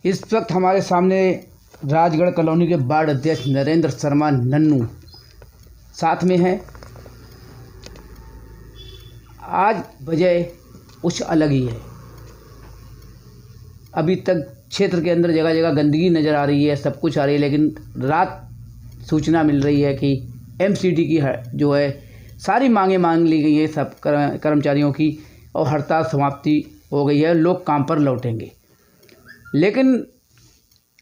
इस वक्त हमारे सामने राजगढ़ कॉलोनी के वार्ड अध्यक्ष नरेंद्र शर्मा नन्नू साथ में हैं। आज वजह कुछ अलग ही है। अभी तक क्षेत्र के अंदर जगह जगह गंदगी नज़र आ रही है, सब कुछ आ रही है, लेकिन रात सूचना मिल रही है कि एमसीडी की जो है सारी मांगें मांग ली गई है सब कर्मचारियों की और हड़ताल समाप्ति हो गई है, लोग काम पर लौटेंगे। लेकिन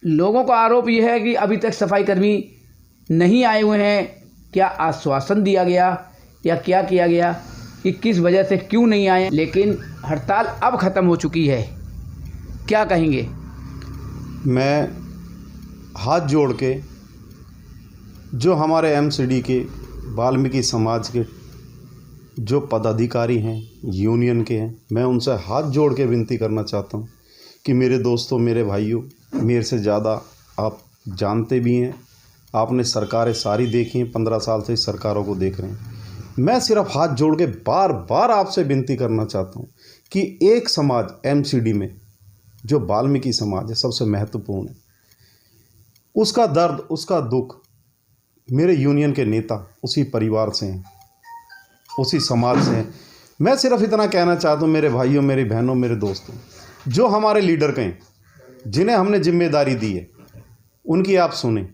लोगों का आरोप यह है कि अभी तक सफाई कर्मी नहीं आए हुए हैं। क्या आश्वासन दिया गया या क्या किया गया कि किस वजह से क्यों नहीं आए, लेकिन हड़ताल अब ख़त्म हो चुकी है। क्या कहेंगे? मैं हाथ जोड़ के जो हमारे एमसीडी के वाल्मीकि समाज के जो पदाधिकारी हैं, यूनियन के हैं, मैं उनसे हाथ जोड़ के विनती करना चाहता हूं कि मेरे दोस्तों, मेरे भाइयों, मेरे से ज़्यादा आप जानते भी हैं, आपने सरकारें सारी देखी हैं, 15 साल से सरकारों को देख रहे हैं। मैं सिर्फ हाथ जोड़ के बार बार आपसे विनती करना चाहता हूं कि एक समाज एमसीडी में जो वाल्मीकि समाज है सबसे महत्वपूर्ण है, उसका दर्द, उसका दुख मेरे यूनियन के नेता उसी परिवार से हैं, उसी समाज से हैं। मैं सिर्फ इतना कहना चाहता हूँ मेरे भाइयों, मेरी बहनों, मेरे दोस्तों, जो हमारे लीडर कहें, जिन्हें हमने जिम्मेदारी दी है, उनकी आप सुने।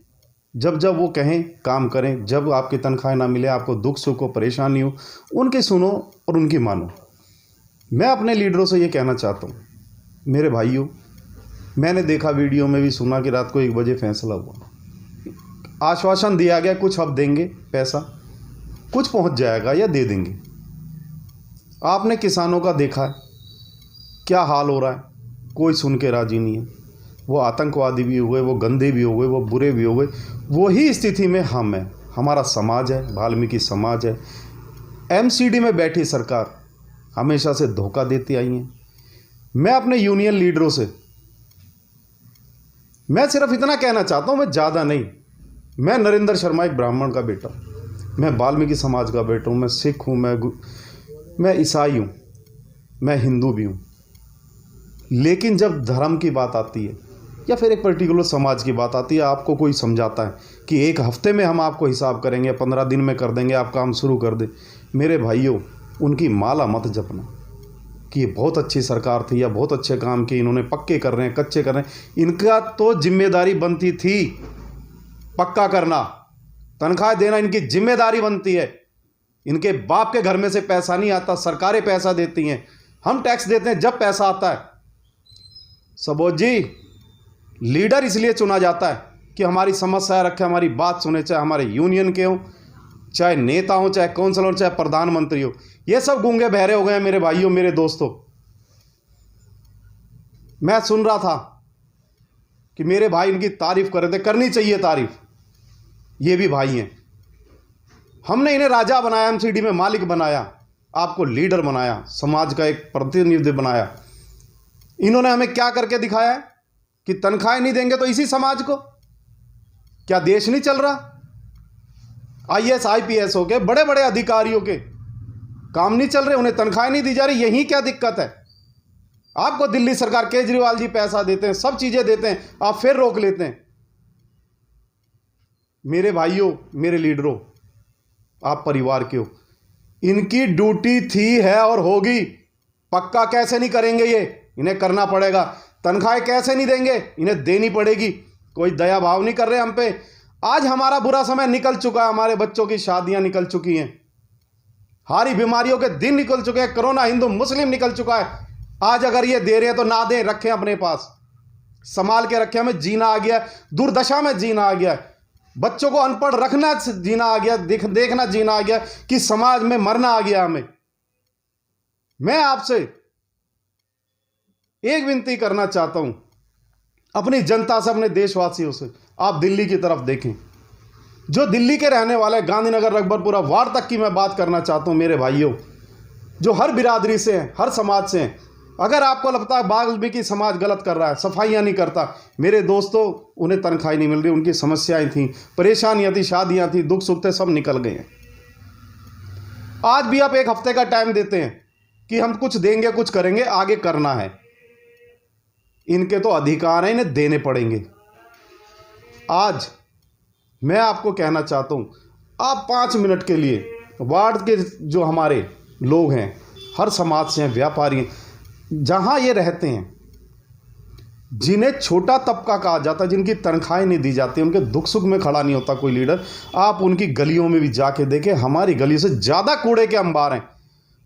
जब जब वो कहें काम करें। जब आपकी तनख्वाह ना मिले, आपको दुख सुख हो, परेशानी हो, उनकी सुनो और उनकी मानो। मैं अपने लीडरों से ये कहना चाहता हूँ, मेरे भाइयों, मैंने देखा, वीडियो में भी सुना कि रात को 1 बजे फैसला हुआ, आश्वासन दिया गया कुछ अब देंगे पैसा, कुछ पहुंच जाएगा या दे देंगे। आपने किसानों का देखा है क्या हाल हो रहा है, कोई सुन के राजी नहीं है। वो आतंकवादी भी हो गए, वो गंदे भी हो गए, वो बुरे भी हो गए। वही स्थिति में हम हैं, हमारा समाज है, वाल्मीकि समाज है। एमसीडी में बैठी सरकार हमेशा से धोखा देती आई है। मैं अपने यूनियन लीडरों से मैं सिर्फ इतना कहना चाहता हूँ, मैं ज़्यादा नहीं। मैं नरेंद्र शर्मा एक ब्राह्मण का बेटा, मैं वाल्मीकि समाज का बेटा हूँ, मैं सिख हूँ, मैं ईसाई हूँ, मैं हिंदू भी हूँ। लेकिन जब धर्म की बात आती है या फिर एक पर्टिकुलर समाज की बात आती है, आपको कोई समझाता है कि 1 हफ्ते में हम आपको हिसाब करेंगे, 15 दिन में कर देंगे, आप काम शुरू कर दें। मेरे भाइयों, उनकी माला मत जपना कि ये बहुत अच्छी सरकार थी या बहुत अच्छे काम किए, इन्होंने पक्के कर रहे हैं, कच्चे कर रहे हैं। इनका तो जिम्मेदारी बनती थी पक्का करना, तनख्वाह देना इनकी जिम्मेदारी बनती है। इनके बाप के घर में से पैसा नहीं आता, सरकारें पैसा देती हैं, हम टैक्स देते हैं जब पैसा आता है। सबोज जी, लीडर इसलिए चुना जाता है कि हमारी समस्या रखे, हमारी बात सुने, चाहे हमारे यूनियन के हों, चाहे नेता हों, चाहे काउंसलर, चाहे प्रधानमंत्री हो। ये सब गूंगे बहरे हो गए हैं मेरे भाइयों, मेरे दोस्तों। मैं सुन रहा था कि मेरे भाई इनकी तारीफ कर रहे थे, करनी चाहिए तारीफ, ये भी भाई हैं। हमने इन्हें राजा बनाया, एमसीडी में मालिक बनाया, आपको लीडर बनाया, समाज का एक प्रतिनिधि बनाया। इन्होंने हमें क्या करके दिखाया है कि तनख्वाहें नहीं देंगे तो इसी समाज को, क्या देश नहीं चल रहा? आईएएस आईपीएस हो के बड़े बड़े अधिकारियों के काम नहीं चल रहे, उन्हें तनख्वाहें नहीं दी जा रही, यही क्या दिक्कत है? आपको दिल्ली सरकार, केजरीवाल जी पैसा देते हैं, सब चीजें देते हैं, आप फिर रोक लेते हैं। मेरे भाइयों, मेरे लीडरों, आप परिवार के हो, इनकी ड्यूटी थी, है और होगी। पक्का कैसे नहीं करेंगे ये, इन्हें करना पड़ेगा। तनख्वाहें कैसे नहीं देंगे, इन्हें देनी पड़ेगी। कोई दया भाव नहीं कर रहे हम पे। आज हमारा बुरा समय निकल चुका है, हमारे बच्चों की शादियां निकल चुकी हैं, हारी बीमारियों के दिन निकल चुके हैं, कोरोना हिंदू मुस्लिम निकल चुका है। आज अगर ये दे रहे हैं तो ना दें, रखें अपने पास, संभाल के रखें। हमें जीना आ गया, दुर्दशा में जीना आ गया, बच्चों को अनपढ़ रखना जीना आ गया, देखना जीना आ गया कि समाज में मरना आ गया हमें। मैं आपसे एक विनती करना चाहता हूं, अपनी जनता से, अपने देशवासियों से, आप दिल्ली की तरफ देखें। जो दिल्ली के रहने वाले, गांधीनगर, रकबरपुरा वार्ड तक की मैं बात करना चाहता हूं मेरे भाइयों, जो हर बिरादरी से हैं, हर समाज से हैं। अगर आपको लगता है वाल्मीकि समाज गलत कर रहा है, सफाइयाँ नहीं करता, मेरे दोस्तों, उन्हें तनख्वाही नहीं मिल रही, उनकी समस्याएं थी, परेशानियां थी, शादियां थी, दुख सुख थे, सब निकल गए हैं। आज भी आप 1 हफ्ते का टाइम देते हैं कि हम कुछ देंगे, कुछ करेंगे, आगे करना है। इनके तो अधिकार हैं, इन्हें देने पड़ेंगे। आज मैं आपको कहना चाहता हूँ, आप 5 मिनट के लिए वार्ड के जो हमारे लोग हैं, हर समाज से हैं, व्यापारी हैं, जहाँ ये रहते हैं, जिन्हें छोटा तबका कहा जाता है, जिनकी तनख्वाहें नहीं दी जाती, उनके दुख सुख में खड़ा नहीं होता कोई लीडर, आप उनकी गलियों में भी जाके देखें, हमारी गली से ज़्यादा कूड़े के अंबार हैं।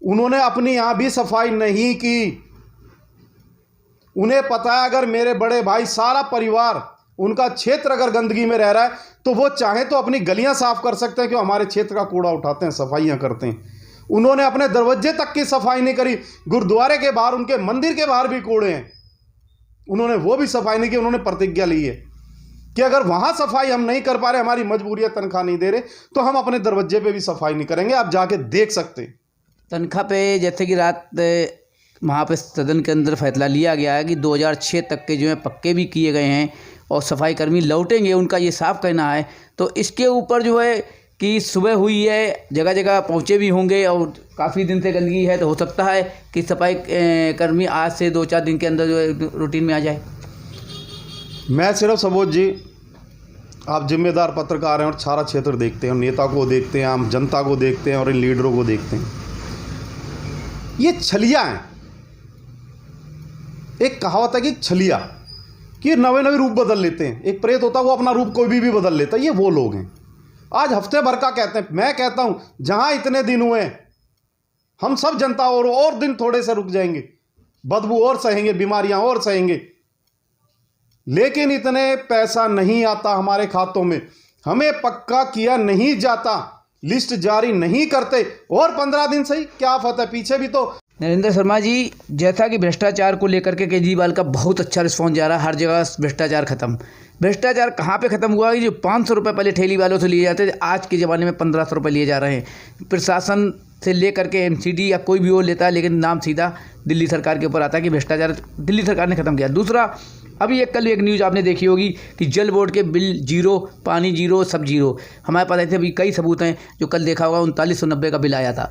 उन्होंने अपनी यहाँ भी सफाई नहीं की। उन्हें पता है अगर मेरे बड़े भाई, सारा परिवार, उनका क्षेत्र अगर गंदगी में रह रहा है तो वो चाहे तो अपनी गलियां साफ कर सकते हैं, क्यों हमारे क्षेत्र का कूड़ा उठाते हैं, सफाइयां करते हैं। उन्होंने अपने दरवाजे तक की सफाई नहीं करी। गुरुद्वारे के बाहर, उनके मंदिर के बाहर भी कूड़े हैं, उन्होंने वो भी सफाई नहीं की। उन्होंने प्रतिज्ञा ली है कि अगर वहां सफाई हम नहीं कर पा रहे, हमारी मजबूरियां तनख्वाह नहीं दे रहे, तो हम अपने दरवाजे पे भी सफाई नहीं करेंगे। आप जाके देख सकते हैं। तनख्वाह पे जैसे कि रात वहाँ पे सदन के अंदर फैसला लिया गया है कि 2006 तक के जो है पक्के भी किए गए हैं और सफाई कर्मी लौटेंगे, उनका ये साफ कहना है। तो इसके ऊपर जो है कि सुबह हुई है, जगह जगह पहुँचे भी होंगे और काफ़ी दिन से गंदगी है, तो हो सकता है कि सफाई कर्मी आज से 2-4 दिन के अंदर जो है रूटीन में आ जाए। मैं सिर्फ सबोध जी, आप जिम्मेदार पत्रकार हैं और सारा क्षेत्र देखते हैं, नेता को देखते हैं, आम जनता को देखते हैं और इन लीडरों को देखते हैं। ये छलिया हैं। एक कहावत है कि छलिया, कि नवे नवे रूप बदल लेते हैं। एक प्रेत होता है, वो अपना रूप कोई भी बदल लेता है। ये वो लोग हैं। आज हफ्ते भर का कहते हैं। मैं कहता हूं जहां इतने दिन हुए, हम सब जनता और दिन थोड़े से रुक जाएंगे, बदबू और सहेंगे, बीमारियां और सहेंगे, लेकिन इतने पैसा नहीं आता हमारे खातों में, हमें पक्का किया नहीं जाता, लिस्ट जारी नहीं करते, और 15 दिन से ही क्या फतह, पीछे भी तो। नरेंद्र शर्मा जी, जैसा कि भ्रष्टाचार को लेकर के केजरीवाल का बहुत अच्छा रिस्पॉन्स जा रहा है, हर जगह भ्रष्टाचार खत्म। भ्रष्टाचार कहाँ पे ख़त्म हुआ? जो 500 रुपये पहले ठेली वालों से लिए जाते थे, आज के ज़माने में 1500 रुपये लिए जा रहे हैं। प्रशासन से लेकर के एमसीडी या कोई भी वो लेता है, लेकिन नाम सीधा दिल्ली सरकार के ऊपर आता है कि भ्रष्टाचार दिल्ली सरकार ने ख़त्म किया। दूसरा, अभी कल एक न्यूज़ आपने देखी होगी कि जल बोर्ड के बिल जीरो, पानी जीरो, सब जीरो। हमारे पास ऐसे अभी कई सबूत हैं। जो कल देखा होगा 3990 का बिल आया था।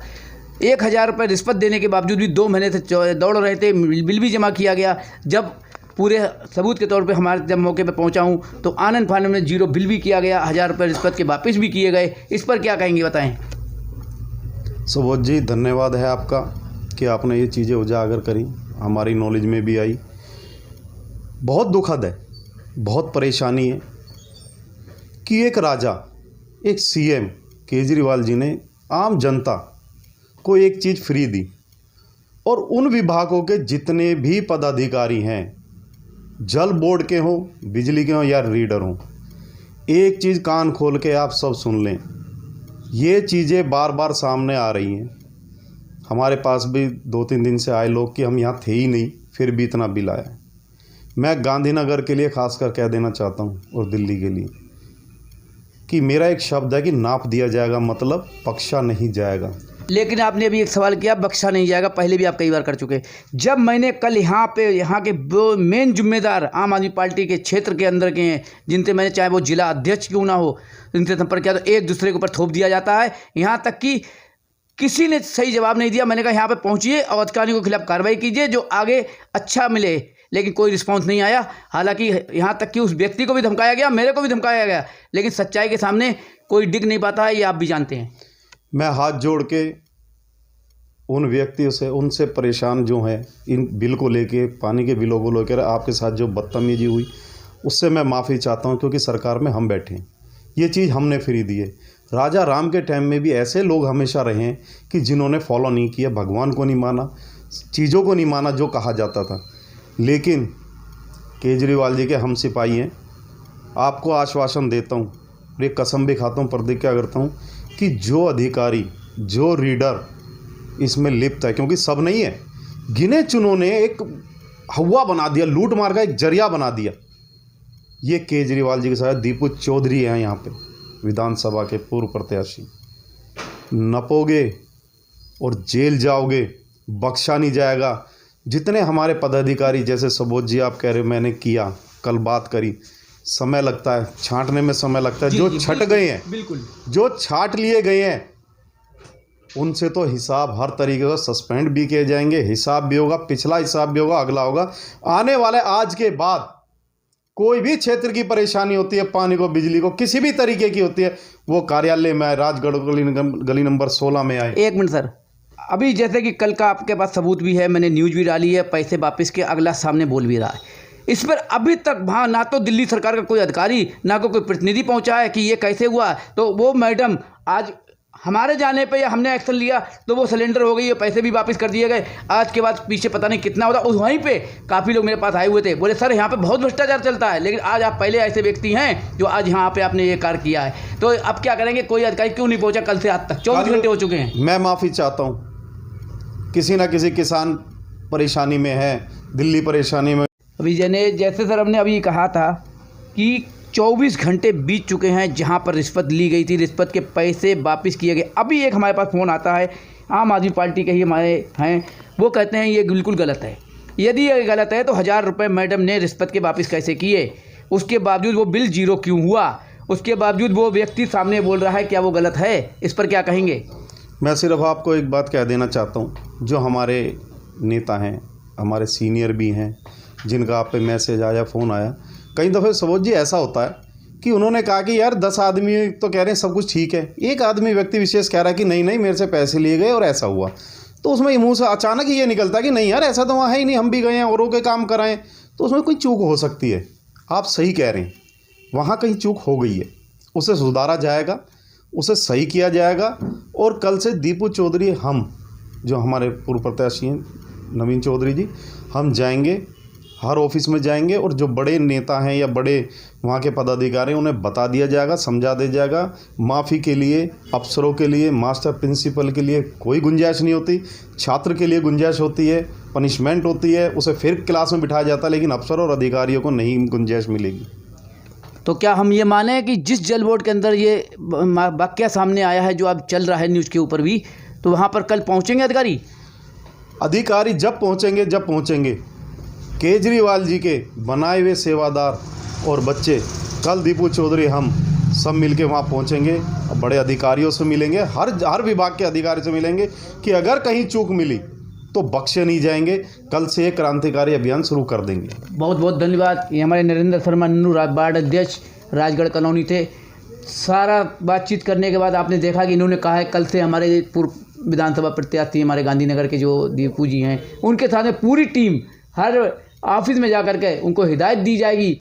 1000 रुपये रिश्वत देने के बावजूद भी 2 महीने से दौड़ रहे थे, बिल भी जमा किया गया। जब पूरे सबूत के तौर पे हमारे जब मौके पे पहुंचा हूं तो आनंद फानंद में जीरो बिल भी किया गया, 1000 रुपये रिश्वत के वापस भी किए गए। इस पर क्या कहेंगे, बताएं। सुबोध जी, धन्यवाद है आपका कि आपने ये चीज़ें उजागर करी, हमारी नॉलेज में भी आई। बहुत दुखद है, बहुत परेशानी है कि एक राजा, एक सीएम केजरीवाल जी ने आम जनता को एक चीज़ फ्री दी, और उन विभागों के जितने भी पदाधिकारी हैं, जल बोर्ड के हों, बिजली के हों या रीडर हों, एक चीज़ कान खोल के आप सब सुन लें। ये चीज़ें बार बार सामने आ रही हैं। हमारे पास भी 2-3 दिन से आए लोग कि हम यहाँ थे ही नहीं, फिर भी इतना बिल आया है। मैं गांधीनगर के लिए खासकर कह देना चाहता हूँ, और दिल्ली के लिए, कि मेरा एक शब्द है कि नाप दिया जाएगा, मतलब बख्शा नहीं जाएगा। लेकिन आपने अभी एक सवाल किया, बख्शा नहीं जाएगा, पहले भी आप कई बार कर चुके। जब मैंने कल यहाँ के मेन जिम्मेदार आम आदमी पार्टी के क्षेत्र के अंदर के हैं, जिनसे मैंने, चाहे वो जिला अध्यक्ष क्यों ना हो, इनसे संपर्क किया, तो एक दूसरे के ऊपर थोप दिया जाता है। यहाँ तक कि किसी ने सही जवाब नहीं दिया। मैंने कहा यहाँ पे पहुँचिए और अधिकारियों के खिलाफ कार्रवाई कीजिए जो आगे अच्छा मिले, लेकिन कोई रिस्पांस नहीं आया। हालांकि यहाँ तक कि उस व्यक्ति को भी धमकाया गया, मेरे को भी धमकाया गया, लेकिन सच्चाई के सामने कोई डिग नहीं पाता है, ये आप भी जानते हैं। मैं हाथ जोड़ के उन व्यक्तियों से, उनसे परेशान जो हैं इन बिल को लेके, पानी के बिलों को लेकर आपके साथ जो बदतमीजी हुई, उससे मैं माफ़ी चाहता हूं, क्योंकि सरकार में हम बैठे हैं, ये चीज़ हमने फ्री दी है। राजा राम के टाइम में भी ऐसे लोग हमेशा रहे हैं कि जिन्होंने फॉलो नहीं किया, भगवान को नहीं माना, चीज़ों को नहीं माना जो कहा जाता था। लेकिन केजरीवाल जी के हम सिपाही हैं। आपको आश्वासन देता हूँ, ये कसम भी खाता हूँ, प्रतिज्ञा करता हूँ कि जो अधिकारी, जो रीडर इसमें लिप्त है, क्योंकि सब नहीं है, गिने चुनों ने एक हवा बना दिया, लूट मार का एक जरिया बना दिया, ये केजरीवाल जी के साथ दीपू चौधरी हैं, यहाँ पे विधानसभा के पूर्व प्रत्याशी। नपोगे और जेल जाओगे, बख्शा नहीं जाएगा। जितने हमारे पदाधिकारी, जैसे सुबोध जी आप कह रहे हो, मैंने किया, कल बात करी, समय लगता है, छांटने में समय लगता है। जो छट गए हैं, बिल्कुल जो छांट लिए गए हैं, उनसे तो हिसाब हर तरीके का सस्पेंड भी किए जाएंगे, हिसाब भी होगा, पिछला हिसाब भी होगा, अगला होगा। आने वाले आज के बाद कोई भी क्षेत्र की परेशानी होती है, पानी को, बिजली को, किसी भी तरीके की होती है, वो कार्यालय में आए, राजगढ़ गली नंबर 16 में आए। एक मिनट सर, अभी जैसे कि कल का आपके पास सबूत भी है, मैंने न्यूज़ भी डाली है, पैसे वापस के अगला सामने बोल भी रहा है। इस पर अभी तक वहाँ ना तो दिल्ली सरकार का कोई अधिकारी ना कोई प्रतिनिधि पहुँचा है कि ये कैसे हुआ। तो वो मैडम आज हमारे जाने पे या हमने एक्शन लिया तो वो सिलेंडर हो गई है, पैसे भी वापस कर दिए गए। आज के बाद पीछे पता नहीं कितना होता। उस वहीं पे काफ़ी लोग मेरे पास आए हुए थे, बोले सर यहाँ पे बहुत भ्रष्टाचार चलता है, लेकिन आज आप पहले ऐसे व्यक्ति हैं जो आज यहाँ पे आपने ये कार्य किया है। तो अब क्या करेंगे, कोई अधिकारी क्यों नहीं पहुँचा कल से आज तक? 24 घंटे हो चुके हैं। मैं माफ़ी चाहता हूँ, किसी ना किसी किसान परेशानी में है, दिल्ली परेशानी में। अभी जैसे सर हमने अभी कहा था कि 24 घंटे बीत चुके हैं जहां पर रिश्वत ली गई थी, रिश्वत के पैसे वापस किए गए। अभी एक हमारे पास फ़ोन आता है, आम आदमी पार्टी के ही हमारे हैं, वो कहते हैं ये बिल्कुल गलत है। यदि ये गलत है तो 1000 रुपये मैडम ने रिश्वत के वापस कैसे किए? उसके बावजूद वो बिल जीरो क्यों हुआ? उसके बावजूद वो व्यक्ति सामने बोल रहा है, क्या वो गलत है? इस पर क्या कहेंगे? मैं सिर्फ आपको एक बात कह देना चाहता हूँ, जो हमारे नेता हैं, हमारे सीनियर भी हैं, जिनका आप पे मैसेज आया, फ़ोन आया, कई दफ़े सबोज जी ऐसा होता है कि उन्होंने कहा कि यार 10 आदमी तो कह रहे हैं सब कुछ ठीक है, एक आदमी व्यक्ति विशेष कह रहा है कि नहीं नहीं मेरे से पैसे लिए गए और ऐसा हुआ। तो उसमें मुँह से अचानक ही ये निकलता है कि नहीं यार ऐसा तो वहाँ है ही नहीं, हम भी गए हैं औरों के काम कराएं। तो उसमें कोई चूक हो सकती है। आप सही कह रहे हैं, वहाँ कहीं चूक हो गई है, उसे सुधारा जाएगा, उसे सही किया जाएगा। और कल से दीपू चौधरी, हम जो हमारे पूर्व प्रत्याशी हैं नवीन चौधरी जी, हम जाएंगे, हर ऑफिस में जाएंगे और जो बड़े नेता हैं या बड़े वहाँ के पदाधिकारी हैं उन्हें बता दिया जाएगा, समझा दिया जाएगा। माफ़ी के लिए अफसरों के लिए, मास्टर प्रिंसिपल के लिए कोई गुंजाइश नहीं होती, छात्र के लिए गुंजाइश होती है, पनिशमेंट होती है, उसे फिर क्लास में बिठाया जाता है, लेकिन अफसर और अधिकारियों को नहीं गुंजाइश मिलेगी। तो क्या हम ये माने कि जिस जल बोर्ड के अंदर ये वाकया सामने आया है, जो अब चल रहा है न्यूज़ के ऊपर भी, तो वहाँ पर कल पहुँचेंगे अधिकारी जब पहुँचेंगे केजरीवाल जी के बनाए हुए सेवादार और बच्चे, कल दीपू चौधरी हम सब मिलके वहाँ पहुँचेंगे, बड़े अधिकारियों से मिलेंगे, हर विभाग के अधिकारी से मिलेंगे कि अगर कहीं चूक मिली तो बख्शे नहीं जाएंगे। कल से एक क्रांतिकारी अभियान शुरू कर देंगे। बहुत बहुत धन्यवाद। ये हमारे नरेंद्र शर्मा नन्नू वार्ड अध्यक्ष राजगढ़ कॉलोनी थे। सारा बातचीत करने के बाद आपने देखा कि इन्होंने कहा है कल से हमारे पूर्व विधानसभा प्रत्याशी हमारे गांधीनगर के जो दीपू जी हैं, उनके साथ में पूरी टीम हर ऑफिस में जा कर के उनको हिदायत दी जाएगी